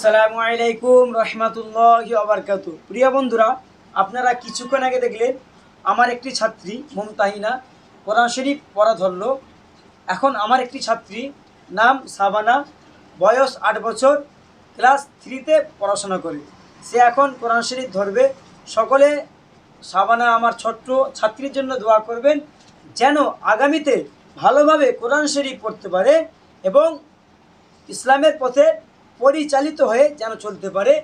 আসসালামু আলাইকুম রহমতুল্লাহি ওয়া বারাকাতুহু। প্রিয় বন্ধুরা, আপনারা কিছুক্ষণ আগে দেখলেন আমার একটি ছাত্রী মুমতাহিনা কোরআন শরীফ পড়া ধরলো। এখন আমার একটি ছাত্রী নাম সাবানা, বয়স 8 বছর, ক্লাস 3-তে পড়াশোনা করে। সে এখন কোরআন শরীফ ধরবে। সকলে সাবানা আমার ছোট্ট ছাত্রীর জন্য দোয়া করবেন, যেন আগামীতে ভালোভাবে কোরআন শরীফ পড়তে পারে এবং ইসলামের পথে পরিচালিত হয়ে যেন চলতে পারে,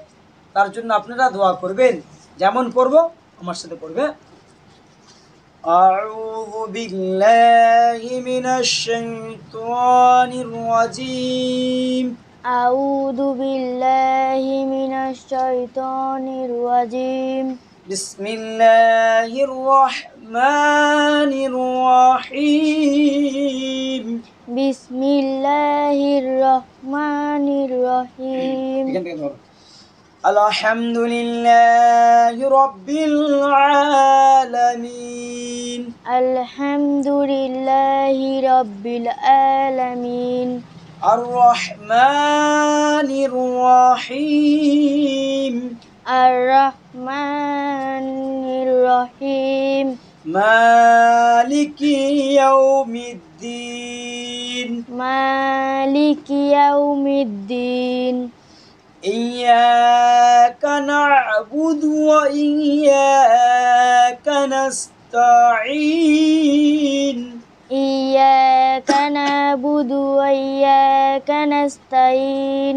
তার জন্য আপনারা দোয়া করবেন। যেমন করব আমার সাথে পড়বে। আউযু বিল্লাহি মিনাশ শাইতানির রাজীম। আউযু বিল্লাহি মিনাশ শাইতানির রাজীম। বিসমিল্লাহির রহমানির রহিম। বিসমিল্লাহির রহমানির রহিম। আলহামদুলিল্লাহি রাব্বিল আলামিন। আলহামদুলিল্লাহি রাব্বিল আলামিন। আর রহমানির রহিম। আর রহমানির রহিম। মালিকি ইয়াউমিদ্দিন। মালিকি ইয়াউমিদ্দিন। ইয়্যাকা না'বুদু ওয়া ইয়্যাকা নাস্তাঈন। ইয়্যাকা না'বুদু ওয়া ইয়্যাকা নাস্তাঈন।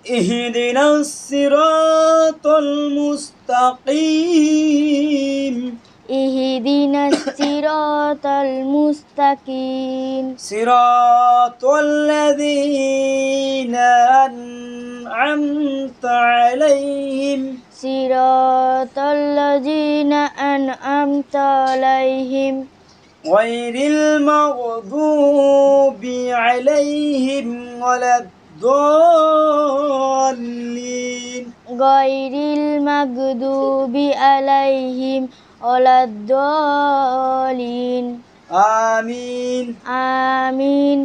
ইহদিনাস সিরাতাল মুস্তাকিম। ইহদিনাস সিরাতাল মুস্তাকিম। সিরাতাল্লাযীনা আন'আমতা আলাইহিম। সিরাতাল্লাযীনা আন'আমতা আলাইহিম। গায়রিল মাগদুবি আলাইহিম ওয়ালাদ-দাল্লিন। গায়রিল মাগদুবি আলাইহিম ওয়ালাদ-দাল্লিন। আমিন। আমিন।